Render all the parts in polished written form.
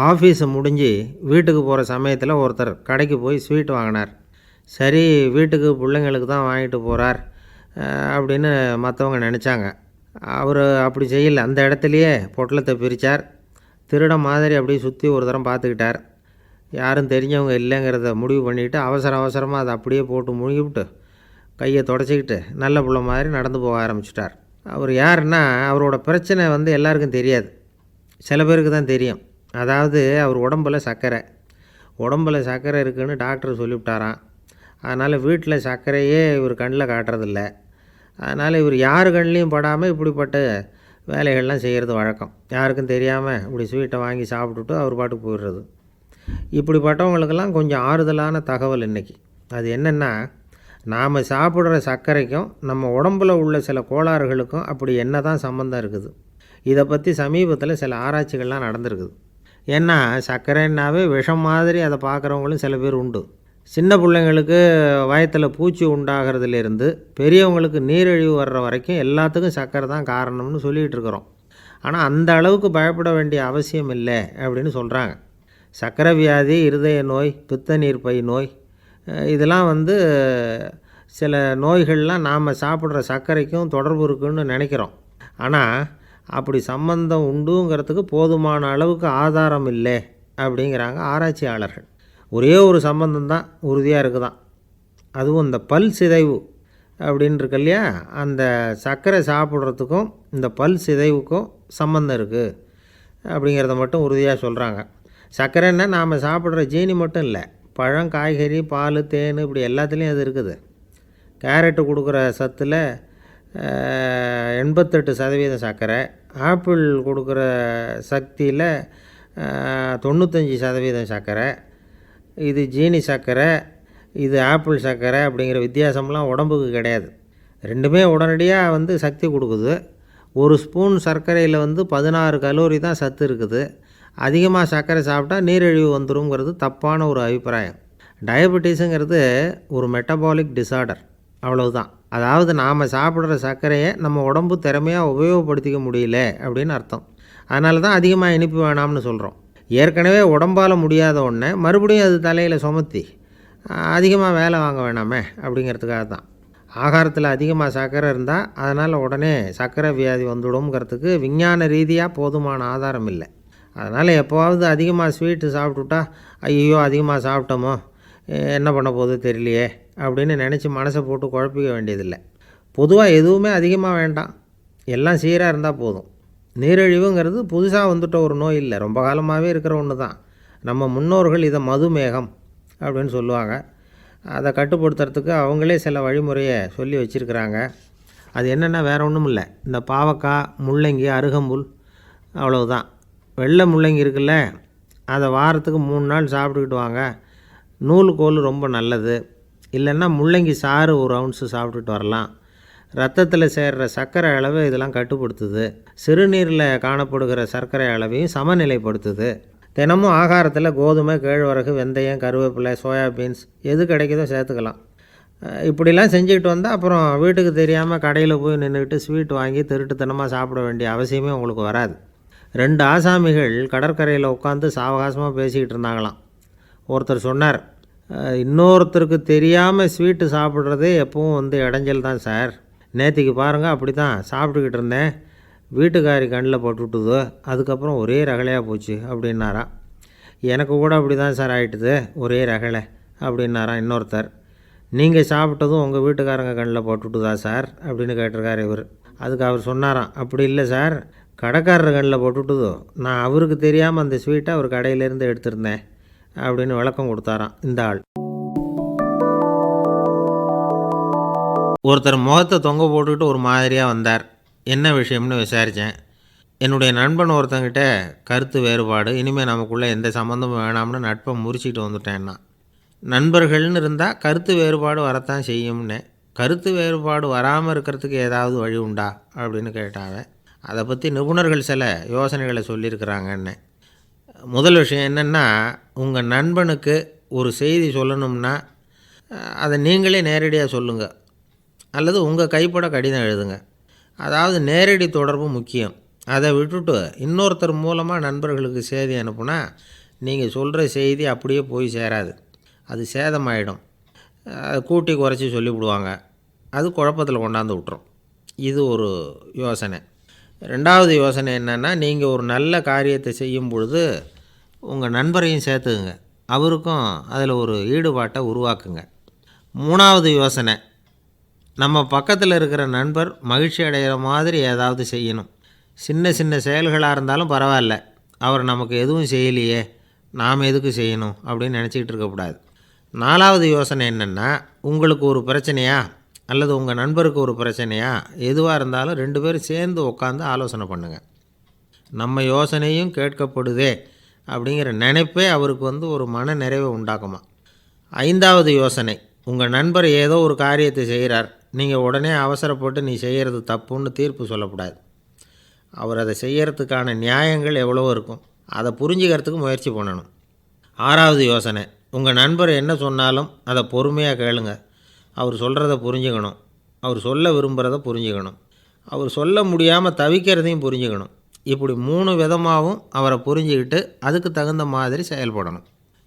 Office முடிஞ்சு வீட்டுக்கு போகிற சமயத்தில் ஒருத்தர் கடைக்கு போய் ஸ்வீட் வாங்கினார். சரி, வீட்டுக்கு பிள்ளைங்களுக்கு தான் வாங்கிட்டு போகிறார் அப்படின்னு மற்றவங்க நினச்சாங்க. அவர் அப்படி செய்யலை. அந்த இடத்துலையே பொட்டலத்தை பிரித்தார். திருட மாதிரி அப்படியே சுற்றி ஒரு தரம் பார்த்துக்கிட்டார். யாரும் தெரிஞ்சவங்க இல்லைங்கிறத முடிவு பண்ணிவிட்டு அவசரமாக அதை அப்படியே போட்டு முழுங்கிவிட்டு கையை தொடச்சிக்கிட்டு நல்ல பிள்ளை மாதிரி நடந்து போக ஆரம்பிச்சிட்டார். அவர் யாருன்னா, அவரோட பிரச்சனை எல்லாருக்கும் தெரியாது, சில பேருக்கு தான் தெரியும். அதாவது அவர் உடம்பில் சர்க்கரை இருக்குதுன்னு டாக்டர் சொல்லிவிட்டாராம். அதனால் வீட்டில் சர்க்கரையே இவர் கண்ணில் காட்டுறதில்ல. அதனால் இவர் யார் கண்ணிலையும் படாமல் இப்படிப்பட்ட வேலைகள்லாம் செய்கிறது வழக்கம். யாருக்கும் தெரியாமல் இப்படி ஸ்வீட்டை வாங்கி சாப்பிட்டுட்டு அவர் பாட்டுக்கு போயிடுறது. இப்படிப்பட்டவங்களுக்கெல்லாம் கொஞ்சம் ஆறுதலான தகவல் இன்றைக்கி. அது என்னென்னா, நாம் சாப்பிட்ற சர்க்கரைக்கும் நம்ம உடம்பில் உள்ள சில கோளாறுகளுக்கும் அப்படி என்ன தான் சம்மந்தம் இருக்குது. இதை பற்றி சமீபத்தில் சில ஆராய்ச்சிகள்லாம் நடந்திருக்குது. ஏன்னா சர்க்கரைன்னாவே விஷம் மாதிரி அதை பார்க்குறவங்களும் சில பேர் உண்டு. சின்ன பிள்ளைங்களுக்கு வயத்தில் பூச்சி உண்டாகிறதுலேருந்து பெரியவங்களுக்கு நீரிழிவு வர்ற வரைக்கும் எல்லாத்துக்கும் சர்க்கரை தான் காரணம்னு சொல்லிகிட்டு இருக்கிறோம். ஆனால் அந்த அளவுக்கு பயப்பட வேண்டிய அவசியம் இல்லை அப்படின்னு சொல்கிறாங்க. சர்க்கரை வியாதி, இருதய நோய், பித்த நீர்ப்பை நோய், இதெல்லாம் சில நோய்கள்லாம் நாம் சாப்பிட்ற சர்க்கரைக்கும் தொடர்பு இருக்குதுன்னு நினைக்கிறோம். ஆனால் அப்படி சம்பந்தம் உண்டுங்கிறதுக்கு போதுமான அளவுக்கு ஆதாரம் இல்லை அப்படிங்கிறாங்க ஆராய்ச்சியாளர்கள். ஒரே ஒரு சம்பந்தம் தான் உறுதியாக இருக்குதான். அதுவும் இந்த பல் சிதைவு அப்படின்னு இருக்கு இல்லையா, அந்த சர்க்கரை சாப்பிட்றதுக்கும் இந்த பல் சிதைவுக்கும் சம்மந்தம் இருக்குது அப்படிங்கிறத மட்டும் உறுதியாக சொல்கிறாங்க. சர்க்கரைன்னா நாம் சாப்பிட்ற ஜீனி மட்டும் இல்லை, பழம், காய்கறி, பால், தேன், இப்படி எல்லாத்துலேயும் அது இருக்குது. கேரட்டு கொடுக்குற சத்தில் 88% சர்க்கரை, ஆப்பிள் கொடுக்குற சக்தியில் 95% சர்க்கரை. இது ஜீனி சர்க்கரை, இது ஆப்பிள் சர்க்கரை அப்படிங்கிற வித்தியாசம்லாம் உடம்புக்கு கிடையாது. ரெண்டுமே உடனடியாக சக்தி கொடுக்குது. ஒரு ஸ்பூன் சர்க்கரையில் 16 கலோரி தான் சத்து இருக்குது. அதிகமாக சர்க்கரை சாப்பிட்டா நீரிழிவு வந்துருங்கிறது தப்பான ஒரு அபிப்பிராயம். டயபெட்டிஸுங்கிறது ஒரு மெட்டபாலிக் டிஸார்டர், அவ்வளவுதான். அதாவது நாம் சாப்பிட்ற சர்க்கரையை நம்ம உடம்பு திறமையாக உபயோகப்படுத்திக்க முடியல அப்படின்னு அர்த்தம். அதனால தான் அதிகமாக இனிப்பு வேணாம்னு சொல்கிறோம். ஏற்கனவே உடம்பால் முடியாத ஒன்றை மறுபடியும் அது தலையில் சுமத்தி அதிகமாக வேலை வாங்க வேணாமே அப்படிங்கிறதுக்காக தான். ஆகாரத்தில் அதிகமாக சர்க்கரை இருந்தால் அதனால் உடனே சர்க்கரை வியாதி வந்துடும்ங்கிறதுக்கு விஞ்ஞான ரீதியாக போதுமான ஆதாரம் இல்லை. அதனால் எப்போவாவது அதிகமாக ஸ்வீட்டு சாப்பிட்டுட்டா, ஐயோ அதிகமாக சாப்பிட்டோமோ, என்ன பண்ண போகுது தெரியலையே அப்படின்னு நினச்சி மனசை போட்டு குழப்பிக்க வேண்டியதில்லை. பொதுவாக எதுவுமே அதிகமாக வேண்டாம், எல்லாம் சீராக இருந்தால் போதும். நீரிழிவுங்கிறது புதுசாக வந்துட்ட ஒரு நோய் இல்லை, ரொம்ப காலமாகவே இருக்கிற ஒன்று தான். நம்ம முன்னோர்கள் இதை மதுமேகம் அப்படின்னு சொல்லுவாங்க. அதை கட்டுப்படுத்துறதுக்கு அவங்களே சில வழிமுறையை சொல்லி வச்சுருக்கிறாங்க. அது என்னென்னா வேறு ஒன்றும் இல்லை, இந்த பாவக்காய், முள்ளங்கி, அருகம்புல், அவ்வளவுதான். வெள்ளை முள்ளங்கி இருக்குல்ல, அதை வாரத்துக்கு 3 நாள் சாப்பிட்டுக்கிட்டு வாங்க. நூலுக்கோல் ரொம்ப நல்லது. இல்லைன்னா முள்ளங்கி சாறு 1 அவுன்ஸு சாப்பிட்டுட்டு வரலாம். ரத்தத்தில் சேர்கிற சர்க்கரை அளவை இதெல்லாம் கட்டுப்படுத்துது. சிறுநீரில் காணப்படுகிற சர்க்கரை அளவையும் சமநிலைப்படுத்துது. தினமும் ஆகாரத்தில் கோதுமை, கேழ்வரகு, வெந்தயம், கருவேப்பிலை, சோயாபீன்ஸ் எது கிடைக்குதோ சேர்த்துக்கலாம். இப்படிலாம் செஞ்சுக்கிட்டு வந்தால் அப்புறம் வீட்டுக்கு தெரியாமல் கடையில் போய் நின்றுக்கிட்டு ஸ்வீட் வாங்கி திருட்டுத்தனமாக சாப்பிட வேண்டிய அவசியமே உங்களுக்கு வராது. 2 ஆசாமிகள் கடற்கரையில் உட்காந்து சாவகாசமாக பேசிக்கிட்டு இருந்தாங்களாம். ஒருத்தர் சொன்னார், இன்னொருத்தருக்கு தெரியாமல் ஸ்வீட்டு சாப்பிட்றதே எப்பவும் இடைஞ்சல் தான் சார். நேற்றுக்கு பாருங்கள், அப்படி தான் சாப்பிட்டுக்கிட்டு இருந்தேன், வீட்டுக்காரி கண்ணில் போட்டுவிட்டுது, அதுக்கப்புறம் ஒரே ரகலையாக போச்சு அப்படின்னாரா. எனக்கு கூட அப்படி தான் சார் ஆகிட்டுது, ஒரே ரகலை அப்படின்னாரா இன்னொருத்தர். நீங்கள் சாப்பிட்டதும் உங்கள் வீட்டுக்காரங்க கண்ணில் போட்டுவிட்டுதா சார் அப்படின்னு கேட்டிருக்கார் இவர். அதுக்கு அவர் சொன்னாராம், அப்படி இல்லை சார், கடைக்காரர் கண்ணில் போட்டுவிட்டுதோ, நான் அவருக்கு தெரியாமல் அந்த ஸ்வீட்டை அவர் கடையிலேருந்து எடுத்திருந்தேன் அப்படின்னு விளக்கம் கொடுத்தாராம் இந்த ஆள். ஒருத்தர் முகத்தை தொங்க போட்டுக்கிட்டு ஒரு மாதிரியாக வந்தார். என்ன விஷயம்னு விசாரித்தேன். என்னுடைய நண்பன் ஒருத்தங்கிட்ட கருத்து வேறுபாடு, இனிமேல் நமக்குள்ளே எந்த சம்மந்தமும் வேணாம்னு நட்பை முறிச்சிட்டு வந்துட்டேன்னா. நண்பர்கள்னு இருந்தால் கருத்து வேறுபாடு வரத்தான் செய்யும்னு. கருத்து வேறுபாடு வராமல் இருக்கிறதுக்கு ஏதாவது வழி உண்டா அப்படின்னு கேட்டாவே. அதை பற்றி நிபுணர்கள் சில யோசனைகளை சொல்லியிருக்கிறாங்கன்னு. முதல் விஷயம் என்னென்னா, உங்கள் நண்பனுக்கு ஒரு செய்தி சொல்லணும்னா அதை நீங்களே நேரடியாக சொல்லுங்கள், அல்லது உங்கள் கைப்பட கடிதம் எழுதுங்க. அதாவது நேரடி தொடர்பு முக்கியம். அதை விட்டுட்டு இன்னொருத்தர் மூலமாக நண்பர்களுக்கு செய்தி அனுப்புனா நீங்கள் சொல்கிற செய்தி அப்படியே போய் சேராது, அது சேதமாயிடும். கூட்டி குறைச்சி சொல்லிவிடுவாங்க, அது குழப்பத்தில் கொண்டாந்து விட்டுரும். இது ஒரு யோசனை. ரெண்டாவது யோசனை என்னென்னா, நீங்கள் ஒரு நல்ல காரியத்தை செய்யும் பொழுது உங்கள் நண்பரையும் சேர்த்துக்குங்க, அவருக்கும் அதில் ஒரு ஈடுபாட்டை உருவாக்குங்க. மூணாவது யோசனை, நம்ம பக்கத்தில் இருக்கிற நண்பர் மகிழ்ச்சி அடைகிற மாதிரி ஏதாவது செய்யணும். சின்ன சின்ன செயல்களாக இருந்தாலும் பரவாயில்ல, அவர் நமக்கு எதுவும் செய்யலையே, நாம் எதுக்கு செய்யணும் அப்படின்னு நினச்சிக்கிட்டு இருக்கக்கூடாது. நாலாவது யோசனை என்னென்னா, உங்களுக்கு ஒரு பிரச்சனையா அல்லது உங்கள் நண்பருக்கு ஒரு பிரச்சனையா, எதுவாக இருந்தாலும் 2 பேரும் சேர்ந்து உட்காந்து ஆலோசனை பண்ணுங்கள். நம்ம யோசனையும் கேட்கப்படுதே அப்படிங்கிற நினைப்பே அவருக்கு ஒரு மன நிறைவை உண்டாக்குமா. 5வது யோசனை, உங்கள் நண்பர் ஏதோ ஒரு காரியத்தை செய்கிறார், நீங்கள் உடனே அவசரப்பட்டு நீ செய்கிறது தப்புன்னு தீர்ப்பு சொல்லக்கூடாது. அவர் அதை செய்கிறதுக்கான நியாயங்கள் எவ்வளவோ இருக்கும், அதை புரிஞ்சுக்கிறதுக்கு முயற்சி பண்ணணும். 6வது யோசனை, உங்கள் நண்பர் என்ன சொன்னாலும் அதை பொறுமையாக கேளுங்க. அவர் சொல்கிறத புரிஞ்சுக்கணும், அவர் சொல்ல விரும்புகிறத புரிஞ்சுக்கணும், அவர் சொல்ல முடியாமல் தவிக்கிறதையும் புரிஞ்சுக்கணும். இப்படி 3 விதமாகவும் அவரை புரிஞ்சுக்கிட்டு அதுக்கு தகுந்த மாதிரி செயல்படணும்.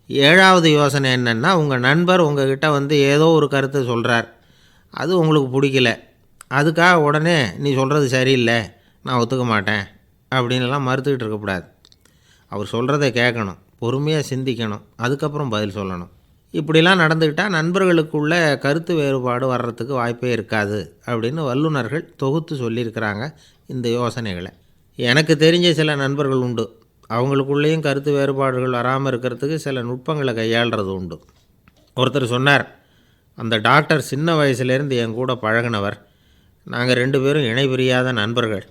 7வது யோசனை என்னென்னா, உங்கள் நண்பர் உங்ககிட்ட ஏதோ ஒரு கருத்தை சொல்கிறார், அது உங்களுக்கு பிடிக்கல, அதுக்காக உடனே நீ சொல்கிறது சரியில்லை, நான் ஒத்துக்க மாட்டேன் அப்படின்லாம் மறுத்துக்கிட்டு இருக்கக்கூடாது. அவர் சொல்கிறத கேட்கணும், பொறுமையாக சிந்திக்கணும், அதுக்கப்புறம் பதில் சொல்லணும். இப்படிலாம் நடந்துக்கிட்டால் நண்பர்களுக்குள்ள கருத்து வேறுபாடு வர்றதுக்கு வாய்ப்பே இருக்காது அப்படின்னு வல்லுநர்கள் தொகுத்து சொல்லியிருக்கிறாங்க இந்த யோசனைகளை. எனக்கு தெரிஞ்ச சில நண்பர்கள் உண்டு, அவங்களுக்குள்ளேயும் கருத்து வேறுபாடுகள் வராமல் இருக்கிறதுக்கு சில நுட்பங்களை கையாளுறது உண்டு. ஒருத்தர் சொன்னார், அந்த டாக்டர் சின்ன வயசுலேருந்து என் கூட பழகினவர், நாங்கள் 2 பேரும் இணை பிரியாத நண்பர்கள்,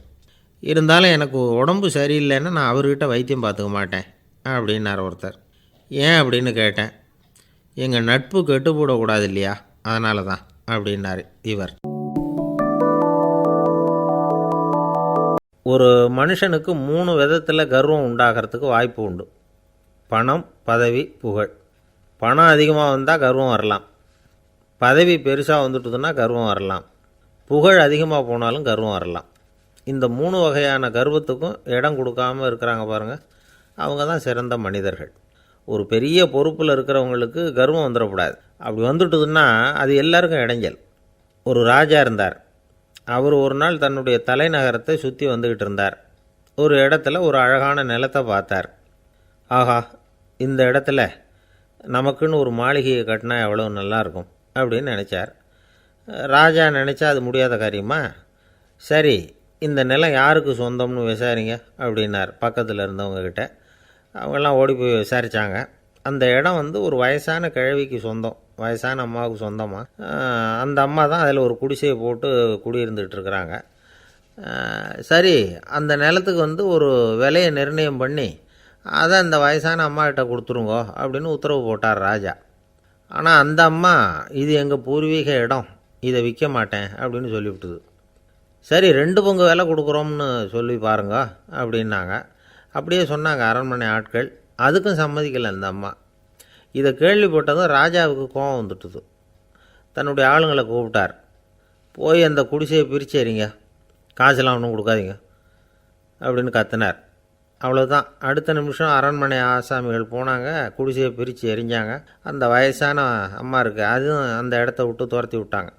இருந்தாலும் எனக்கு உடம்பு சரியில்லைன்னா நான் அவர்கிட்ட வைத்தியம் பார்த்துக்க மாட்டேன் அப்படின்னார் ஒருத்தர். ஏன் அப்படின்னு கேட்டேன். எங்கள் நட்பு கெட்டு போடக்கூடாது இல்லையா, அதனால தான் அப்படின்னார் இவர். ஒரு மனுஷனுக்கு 3 விதத்தில் கர்வம் உண்டாகிறதுக்கு வாய்ப்பு உண்டு. பணம், பதவி, புகழ். பணம் அதிகமாக வந்தால் கர்வம் வரலாம், பதவி பெருசாக வந்துட்டுதுன்னா கர்வம் வரலாம், புகழ் அதிகமாக போனாலும் கர்வம் வரலாம். இந்த 3 வகையான கர்வத்துக்கும் இடம் கொடுக்காமல் இருக்கிறாங்க பாருங்கள், அவங்க தான் சிறந்த மனிதர்கள். ஒரு பெரிய பொறுப்பில் இருக்கிறவங்களுக்கு கர்வம் வந்துடக்கூடாது. அப்படி வந்துட்டுதுன்னா அது எல்லாருக்கும் இடைஞ்சல். ஒரு ராஜா இருந்தார். அவர் ஒரு நாள் தன்னுடைய தலைநகரத்தை சுற்றி வந்துக்கிட்டு இருந்தார். ஒரு இடத்துல ஒரு அழகான நிலத்தை பார்த்தார். ஆஹா, இந்த இடத்துல நமக்குன்னு ஒரு மாளிகையை கட்டினா எவ்வளோ நல்லாயிருக்கும் அப்படின்னு நினச்சார். ராஜா நினச்சா அது முடியாத காரியமா? சரி, இந்த நிலம் யாருக்கு சொந்தம்னு விசாரிங்க அப்படின்னார் பக்கத்தில் இருந்தவங்கக்கிட்ட. அவங்கெல்லாம் ஓடி போய் விசாரித்தாங்க. அந்த இடம் ஒரு வயசான கிழவிக்கு சொந்தம், வயசான அம்மாவுக்கு சொந்தமாக. அந்த அம்மா தான் அதில் ஒரு குடிசையை போட்டு குடியிருந்துகிட்ருக்குறாங்க. சரி, அந்த நிலத்துக்கு ஒரு விலையை நிர்ணயம் பண்ணி அதை அந்த வயசான அம்மாக்கிட்ட கொடுத்துருங்கோ அப்படின்னு உத்தரவு போட்டார் ராஜா. ஆனால் அந்த அம்மா, இது எங்கள் பூர்வீக இடம், இதை விற்க மாட்டேன் அப்படின்னு சொல்லிவிட்டுது. சரி, 2 பங்கு விலை கொடுக்குறோம்னு சொல்லி பாருங்க அப்படின்னாங்க. அப்படியே சொன்னாங்க அரண்மனை ஆட்கள். அதுக்கும் சம்மதிக்கலை அந்த அம்மா. இதை கேள்விப்பட்டதும் ராஜாவுக்கு கோபம் வந்துட்டுது. தன்னுடைய ஆளுங்களை கூப்பிட்டார். போய் அந்த குடிசையை பிரித்து எறிங்க, காசெல்லாம் ஒன்றும் கொடுக்காதீங்க அப்படின்னு கத்தினார். அவ்வளோதான். அடுத்த நிமிஷம் அரண்மனை ஆசாமிகள் போனாங்க, குடிசையை பிரித்து எறிஞ்சாங்க. அந்த வயசான அம்மா இருக்குது, அதுவும் அந்த இடத்த விட்டு துரத்தி விட்டாங்க.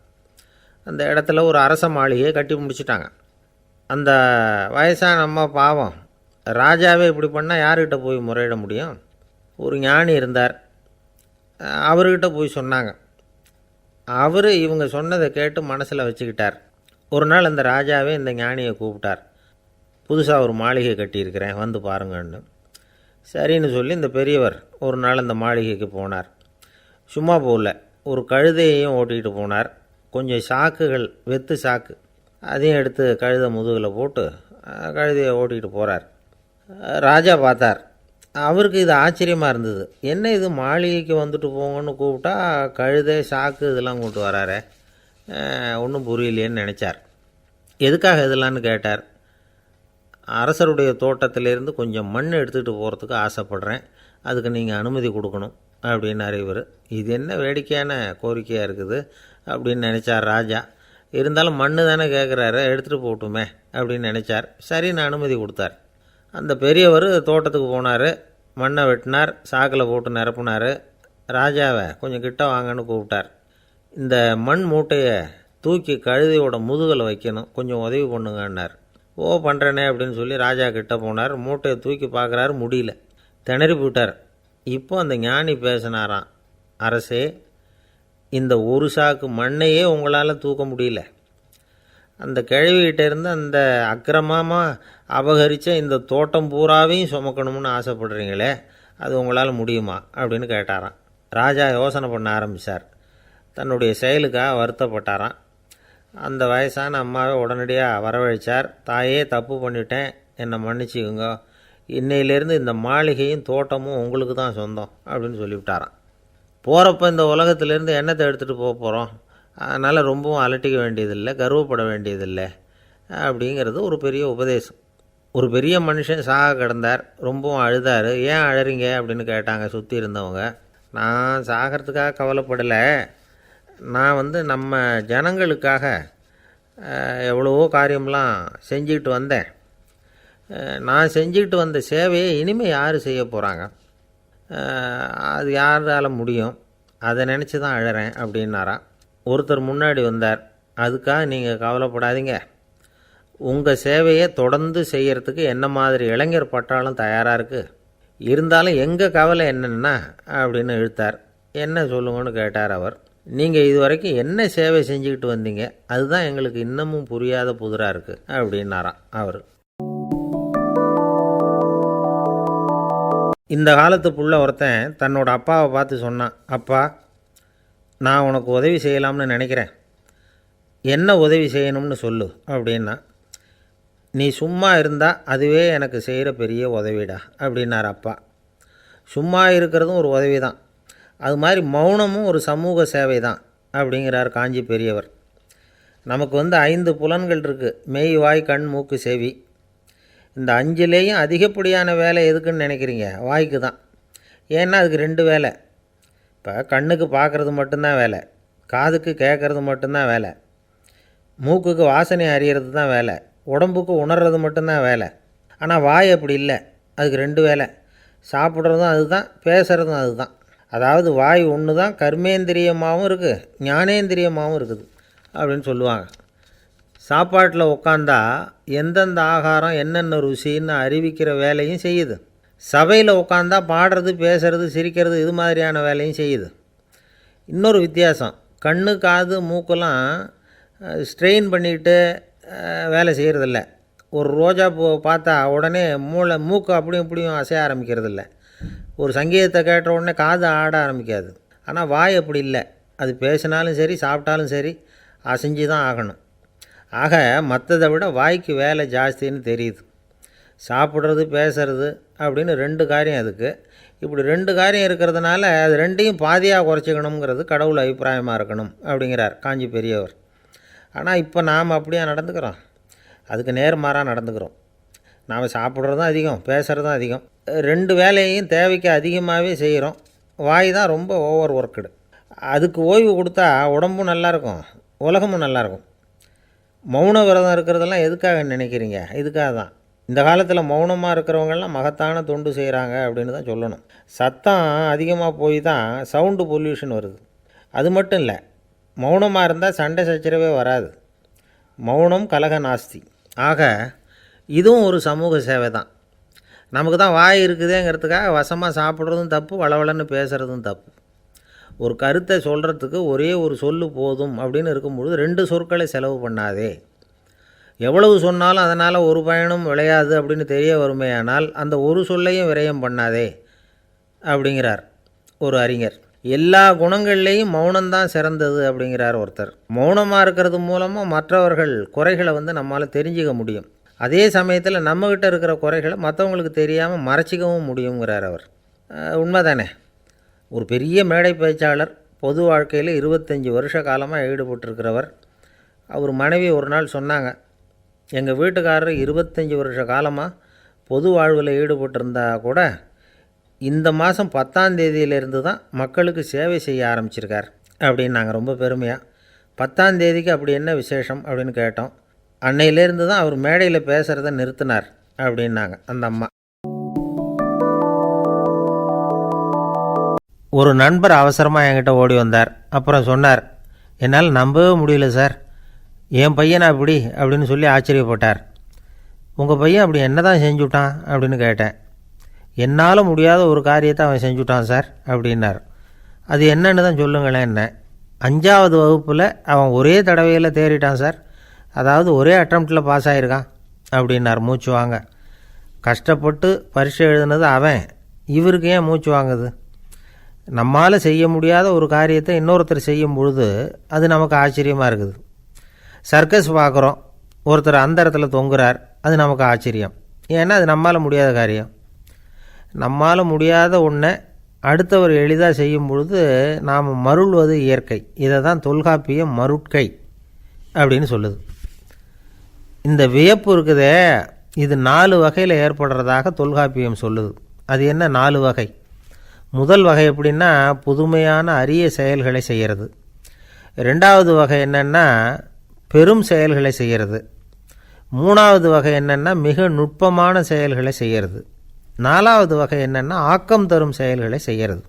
அந்த இடத்துல ஒரு அரச மாளிகையை கட்டி முடிச்சிட்டாங்க. அந்த வயசான அம்மா பாவம், ராஜாவே இப்படி பண்ணால் யார்கிட்ட போய் முறையிட முடியும்? ஒரு ஞானி இருந்தார், அவர்கிட்ட போய் சொன்னாங்க. அவர் இவங்க சொன்னதை கேட்டு மனசில் வச்சுக்கிட்டார். ஒரு நாள் அந்த ராஜாவே இந்த ஞானியை கூப்பிட்டார். புதுசாக ஒரு மாளிகை கட்டியிருக்கிறேன், வந்து பாருங்கன்னு. சரின்னு சொல்லி இந்த பெரியவர் ஒரு நாள் அந்த மாளிகைக்கு போனார். சும்மா போகல, ஒரு கழுதையையும் ஓட்டிகிட்டு போனார். கொஞ்சம் சாக்குகள், வெத்து சாக்கு, அதையும் எடுத்து கழுதை முதுகில் போட்டு கழுதையை ஓட்டிகிட்டு போகிறார். ராஜா பார்த்தார். அவருக்கு இது ஆச்சரியமாக இருந்தது. என்ன இது, மாளிகைக்கு வந்துட்டு போங்கன்னு கூப்பிட்டா கழுதை சாக்கு இதெல்லாம் கூப்பிட்டு வராரே, ஒன்றும் புரியலையேன்னு நினச்சார். எதுக்காக இதெல்லாம்னு கேட்டார். அரசருடைய தோட்டத்திலேருந்து கொஞ்சம் மண் எடுத்துகிட்டு போகிறதுக்கு ஆசைப்பட்றேன், அதுக்கு நீங்கள் அனுமதி கொடுக்கணும் அப்படின்னார் இவர். இது என்ன வேடிக்கையான கோரிக்கையாக இருக்குது அப்படின்னு நினச்சார் ராஜா. இருந்தாலும் மண்ணு தானே கேட்குறாரு, எடுத்துகிட்டு போகட்டுமே அப்படின்னு நினச்சார். சரின்னு அனுமதி கொடுத்தார். அந்த பெரியவர் தோட்டத்துக்கு போனார், மண்ணை வெட்டினார், சாக்கில் போட்டு நிரப்புனார். ராஜாவை கொஞ்சம் கிட்ட வாங்கன்னு கூப்பிட்டார். இந்த மண் மூட்டையை தூக்கி கழுதையோட முதுகில் வைக்கணும், கொஞ்சம் உதவி பண்ணுங்கன்னார். ஓ பண்ணுறேனே அப்படின்னு சொல்லி ராஜா கிட்ட போனார். மூட்டையை தூக்கி பார்க்குறாரு, முடியல, திணறி போட்டார். இப்போ அந்த ஞானி பேசினாராம், அரசே, இந்த ஒரு சாக்கு மண்ணையே உங்களால் தூக்க முடியல, அந்த கிழவிகிட்ட இருந்து அந்த அக்கிரமமாக அபகரித்த இந்த தோட்டம் பூராவையும் சுமக்கணும்னு ஆசைப்படுறீங்களே, அது உங்களால் முடியுமா அப்படின்னு கேட்டாராம். ராஜா யோசனை பண்ண ஆரம்பித்தார். தன்னுடைய செயலுக்காக வருத்தப்பட்டாராம். அந்த வயசான அம்மாவை உடனடியாக வரவழைச்சார். தாயே, தப்பு பண்ணிட்டேன், என்னை மன்னிச்சுக்குங்க, இன்னையிலேருந்து இந்த மாளிகையும் தோட்டமும் உங்களுக்கு தான் சொந்தம் அப்படின்னு சொல்லிவிட்டாராம். போகிறப்ப இந்த உலகத்திலேருந்து எண்ணத்தை எடுத்துகிட்டு போக போகிறோம், அதனால் ரொம்பவும் அலட்டிக்க வேண்டியதில்லை, கர்வப்பட வேண்டியதில்லை அப்படிங்கிறது ஒரு பெரிய உபதேசம். ஒரு பெரிய மனுஷன் சாக கிடந்தார், ரொம்பவும் அழுதார். ஏன் அழறீங்க அப்படின்னு கேட்டாங்க சுற்றி இருந்தவங்க. நான் சாகிறதுக்காக கவலைப்படலை, நான் நம்ம ஜனங்களுக்காக எவ்வளவோ காரியம்லாம் செஞ்சுக்கிட்டு வந்தேன். நான் செஞ்சுக்கிட்டு வந்த சேவையை இனிமேல் யார் செய்ய போகிறாங்க, அது யாரால் முடியும், அதை நினச்சி தான் அழறேன் அப்படின்னாராம். ஒருத்தர் முன்னாடி வந்தார். அதுக்காக நீங்கள் கவலைப்படாதீங்க, உங்கள் சேவையை தொடர்ந்து செய்கிறதுக்கு என்ன மாதிரி இளைஞர் பட்டாலும் தயாராக இருக்குது, இருந்தாலும் எங்கள் கவலை என்னென்னா அப்படின்னு இழுத்தார். என்ன சொல்லுங்கன்னு கேட்டார் அவர். நீங்கள் இது வரைக்கும் என்ன சேவை செஞ்சுக்கிட்டு வந்தீங்க, அதுதான் எங்களுக்கு இன்னமும் புரியாத புதிராக இருக்குது அப்படின்னாராம் அவர். இந்த காலத்து புள்ள ஒருத்தன் தன்னோட அப்பாவை பார்த்து சொன்னான், அப்பா, நான் உனக்கு உதவி செய்யலாம்னு நினைக்கிறேன், என்ன உதவி செய்யணும்னு சொல்லு அப்படின்னா. நீ சும்மா இருந்தால் அதுவே எனக்கு செய்கிற பெரிய உதவிடா அப்படின்னார் அப்பா. சும்மா இருக்கிறதும் ஒரு உதவி தான், அது மாதிரி மௌனமும் ஒரு சமூக சேவை தான் அப்படிங்கிறார் காஞ்சி பெரியவர். நமக்கு 5 புலன்கள் இருக்குது, மெய், வாய், கண், மூக்கு, செவி. இந்த 5லேயும் அதிகப்படியான வேலை எதுக்குன்னு நினைக்கிறீங்க? வாய்க்கு தான். ஏன்னா அதுக்கு 2 வேலை. இப்போ கண்ணுக்கு பார்க்குறது மட்டும்தான் வேலை, காதுக்கு கேட்குறது மட்டும்தான் வேலை, மூக்குக்கு வாசனை அறியறது தான் வேலை, உடம்புக்கு உணர்றது மட்டும்தான் வேலை. ஆனால் வாய் அப்படி இல்லை, அதுக்கு 2 வேலை, சாப்பிட்றதும் அதுதான், பேசுகிறதும் அதுதான். அதாவது வாய் ஒன்று தான் கர்மேந்திரியமாகவும் இருக்குது, ஞானேந்திரியமாகவும் இருக்குது அப்படின்னு சொல்லுவாங்க. சாப்பாட்டில் உட்காந்தா எந்தெந்த ஆகாரம் என்னென்ன ருசின்னு அறிவிக்கிற வேலையும் செய்யுது. சபையில் உட்காந்தா பாடுறது, பேசுறது, சிரிக்கிறது, இது மாதிரியான வேலையும் செய்யுது. இன்னொரு வித்தியாசம், கண்ணு, காது, மூக்கெல்லாம் ஸ்ட்ரெயின் பண்ணிக்கிட்டு வேலை செய்கிறதில்ல. ஒரு ரோஜா பூ பார்த்தா உடனே மூக்கு அப்படியும் இப்படியும் அசைய ஆரம்பிக்கிறதில்ல. ஒரு சங்கீதத்தை கேட்ட உடனே காது ஆட ஆரம்பிக்காது. ஆனால் வாய் அப்படி இல்லை, அது பேசினாலும் சரி சாப்பிட்டாலும் சரி அசைஞ்சு தான் ஆகணும். ஆக மற்றதை விட வாய்க்கு வேலை ஜாஸ்தின்னு தெரியுது. சாப்பிட்றது, பேசுறது அப்படின்னு 2 காரியம் அதுக்கு. இப்படி 2 காரியம் இருக்கிறதுனால அது 2ஐயும் பாதியாக குறைச்சிக்கணுங்கிறது கடவுள் அபிப்பிராயமாக இருக்கணும் அப்படிங்கிறார் காஞ்சி பெரியவர். ஆனால் இப்போ நாம் அப்படியே நடந்துக்கிறோம், அதுக்கு நேர்மாறாக நடந்துக்கிறோம். நாம் சாப்பிட்றதும் அதிகம், பேசுகிறதும் அதிகம், 2 வேலையையும் தேவைக்கு அதிகமாகவே செய்கிறோம். வாய் தான் ரொம்ப ஓவர் ஒர்க்குடு. அதுக்கு ஓய்வு கொடுத்தா உடம்பும் நல்லாயிருக்கும், உலகமும் நல்லாயிருக்கும். மௌன விரதம் இருக்கிறதெல்லாம் எதுக்காக நினைக்கிறீங்க? இதுக்காக தான். இந்த காலத்தில் மௌனமாக இருக்கிறவங்கெல்லாம் மகத்தான தொண்டு செய்கிறாங்க அப்படின்னு தான் சொல்லணும். சத்தம் அதிகமாக போய் தான் சவுண்டு பொல்யூஷன் வருது. அது மட்டும் இல்லை, மௌனமாக இருந்தால் சண்டை சச்சரவே வராது. மௌனம் கலக நாஸ்தி. ஆக இதுவும் ஒரு சமூக சேவை தான். நமக்கு தான் வாய் இருக்குதேங்கிறதுக்காக வசமாக சாப்பிட்றதும் தப்பு, வளவளன்னு பேசுகிறதும் தப்பு. ஒரு கருத்தை சொல்கிறதுக்கு ஒரே ஒரு சொல்லு போதும் அப்படின்னு இருக்கும்பொழுது 2 சொற்களை செலவு பண்ணாதே. எவ்வளவு சொன்னாலும் அதனால் ஒரு பயனும் விளையாது அப்படின்னு தெரிய வருமேயானால் அந்த ஒரு சொல்லையும் விரயம் பண்ணாதே அப்படிங்கிறார் ஒரு அறிஞர். எல்லா குணங்கள்லேயும் மௌனம்தான் சிறந்தது அப்படிங்கிறார் ஒருத்தர். மௌனமாக இருக்கிறது மூலமாக மற்றவர்கள் குறைகளை நம்மளால் தெரிஞ்சிக்க முடியும். அதே சமயத்தில் நம்மக்கிட்ட இருக்கிற குறைகளை மற்றவங்களுக்கு தெரியாமல் மறைச்சிக்கவும் முடியுங்கிறார் அவர். உண்மை தானே? ஒரு பெரிய மேடை பேச்சாளர், பொது வாழ்க்கையில் 25 வருஷ காலமாக ஈடுபட்டிருக்கிறவர். அவர் மனைவி ஒரு நாள் சொன்னாங்க, எங்கள் வீட்டுக்காரர் 25 வருஷ காலமாக பொது வாழ்வில் ஈடுபட்டிருந்தா கூட இந்த மாதம் 10ஆம் தேதியிலேருந்து தான் மக்களுக்கு சேவை செய்ய ஆரம்பிச்சிருக்கார் அப்படின்னு நாங்கள் ரொம்ப பெருமையாக. 10ஆம் தேதிக்கு அப்படி என்ன விசேஷம் அப்படின்னு கேட்டோம். அன்னையிலேருந்து தான் அவர் மேடையில் பேசுகிறத நிறுத்தினார் அப்படின்னாங்க அந்த அம்மா. ஒரு நண்பர் அவசரமாக என்கிட்ட ஓடி வந்தார். அப்புறம் சொன்னார், என்னால் நம்பவே முடியல சார், என் பையனை அப்படி அப்படின்னு சொல்லி ஆச்சரியப்பட்டார். உங்கள் பையன் அப்படி என்ன தான் செஞ்சுட்டான் அப்படின்னு கேட்டேன். என்னால் முடியாத ஒரு காரியத்தை அவன் செஞ்சுட்டான் சார் அப்படின்னார். அது என்னன்னு தான் சொல்லுங்களேன். என்ன 5ஆவது வகுப்பில் அவன் ஒரே தடவையில் தேறிட்டான் சார், அதாவது ஒரே அட்டம்ப்டில் பாஸ் ஆகிருக்கான் அப்படின்னார் மூச்சு வாங்க. கஷ்டப்பட்டு பரீட்சை எழுதுனது அவன், இவருக்கு ஏன் மூச்சு வாங்குது? நம்மால் செய்ய முடியாத ஒரு காரியத்தை இன்னொருத்தர் செய்யும் பொழுது அது நமக்கு ஆச்சரியமாக இருக்குது. சர்க்கஸ் பார்க்குறோம், ஒருத்தர் அந்த இடத்துல தொங்குறார், அது நமக்கு ஆச்சரியம். ஏன்னா அது நம்மால் முடியாத காரியம். நம்மால் முடியாத ஒன்றை அடுத்தவர் எளிதாக செய்யும் பொழுது நாம் மருள்வது இயற்கை. இதை தான் தொல்காப்பியம் மருட்கை அப்படின்னு சொல்லுது. இந்த வியப்பு இருக்குதே, இது 4 வகையில் ஏற்படுறதாக தொல்காப்பியம் சொல்லுது. அது என்ன 4 வகை? முதல் வகை எப்படின்னா புதுமையான அரிய செயல்களை செய்கிறது. 2வது வகை என்னென்னா பெரும் செயல்களை செய்கிறது. 3வது வகை என்னென்னா மிக நுட்பமான செயல்களை செய்கிறது. 4வது வகை என்னென்னா ஆக்கம் தரும் செயல்களை செய்கிறது.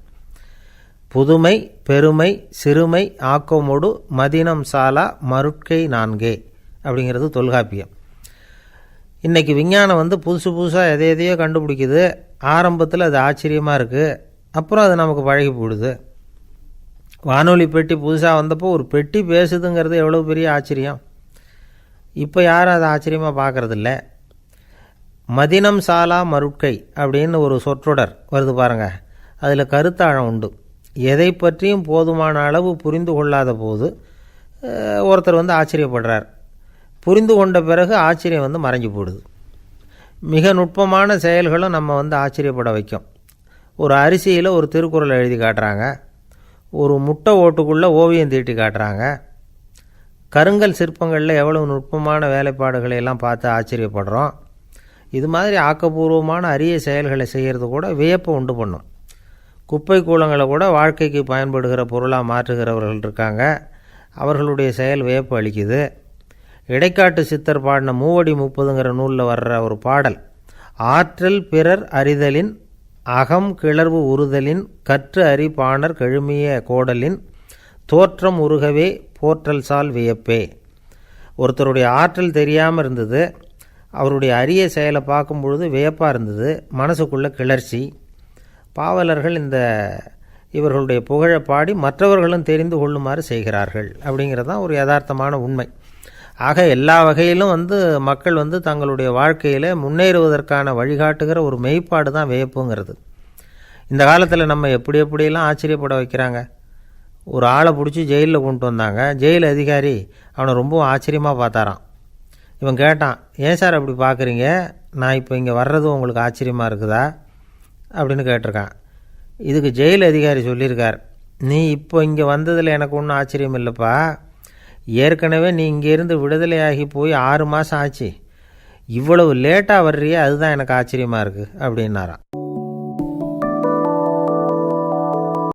புதுமை, பெருமை, சிறுமை, ஆக்கமோடு மதினம் சாலா மருட்கை 4 அப்படிங்கிறது தொல்காப்பியம். இன்றைக்கி விஞ்ஞானம் புதுசு புதுசாக எதையோ கண்டுபிடிக்குது. ஆரம்பத்தில் அது ஆச்சரியமாக இருக்குது, அப்புறம் அது நமக்கு பழகி போடுது. வானொலி பெட்டி புதுசாக வந்தப்போ ஒரு பெட்டி பேசுதுங்கிறது எவ்வளோ பெரிய ஆச்சரியம். இப்போ யாரும் அதை ஆச்சரியமாக பார்க்குறதில்ல. மதினம் சாலா மருட்கை அப்படின்னு ஒரு சொற்றொடர் வருது பாருங்கள், அதில் கருத்தாழம் உண்டு. எதை பற்றியும் போதுமான அளவு புரிந்து கொள்ளாத போது ஒருத்தர் ஆச்சரியப்படுறார். புரிந்து கொண்ட பிறகு ஆச்சரியம் மறைஞ்சு போடுது. மிக நுட்பமான செயல்களும் நம்ம ஆச்சரியப்பட வைக்கும். ஒரு அரிசியில் ஒரு திருக்குறள் எழுதி காட்டுறாங்க, ஒரு முட்டை ஓட்டுக்குள்ளே ஓவியம் தீட்டி காட்டுறாங்க. கருங்கல் சிற்பங்களில் எவ்வளவு நுட்பமான வேலைப்பாடுகளை எல்லாம் பார்த்து ஆச்சரியப்படுறோம். இது மாதிரி ஆக்கப்பூர்வமான அரிய செயல்களை செய்கிறது கூட வியப்பை உண்டு பண்ணும். குப்பை கூலங்களை கூட வாழ்க்கைக்கு பயன்படுகிற பொருளாக மாற்றுகிறவர்கள் இருக்காங்க, அவர்களுடைய செயல் வியப்பு அளிக்குது. இடைக்காட்டு சித்தர் பாடின 30 நூலில் வர்ற ஒரு பாடல், ஆற்றல் பிறர் அறிதலின் அகம் கிளர்வு உறுதலின் கற்று அறி பாணர் கெழுமிய கோடலின் தோற்றம் உருகவே போற்றல் சால் வியப்பே. ஒருத்தருடைய ஆற்றல் தெரியாமல் இருந்தது, அவருடைய அரிய செயலை பார்க்கும் பொழுது வியப்பாக இருந்தது, மனசுக்குள்ளே கிளர்ச்சி. பாவலர்கள் இவர்களுடைய புகழை பாடி மற்றவர்களும் தெரிந்து கொள்ளுமாறு செய்கிறார்கள் அப்படிங்கிறது தான் ஒரு யதார்த்தமான உண்மை. ஆக எல்லா வகையிலும் மக்கள் தங்களுடைய வாழ்க்கையில் முன்னேறுவதற்கான வழிகாட்டுகிற ஒரு மெய்ப்பாடு தான் வியப்புங்கிறது. இந்த காலத்தில் நம்ம எப்படியெல்லாம் ஆச்சரியப்பட வைக்கிறாங்க. ஒரு ஆளை பிடிச்சி ஜெயிலில் கொண்டு வந்தாங்க. ஜெயில் அதிகாரி அவனை ரொம்ப ஆச்சரியமாக பார்த்தாரான். இவன் கேட்டான், ஏன் சார் அப்படி பார்க்குறீங்க, நான் இப்போ இங்கே வர்றது உங்களுக்கு ஆச்சரியமாக இருக்குதா அப்படின்னு கேட்டிருக்கான். இதுக்கு ஜெயில் அதிகாரி சொல்லியிருக்கார், நீ இப்போ இங்கே வந்ததில் எனக்கு ஒன்றும் ஆச்சரியம் இல்லைப்பா, ஏற்கனவே நீ இங்கேருந்து விடுதலையாகி போய் 6 மாதம் ஆச்சு, இவ்வளவு லேட்டாக வர்றியே அதுதான் எனக்கு ஆச்சரியமாக இருக்குது அப்படின்னாரான்.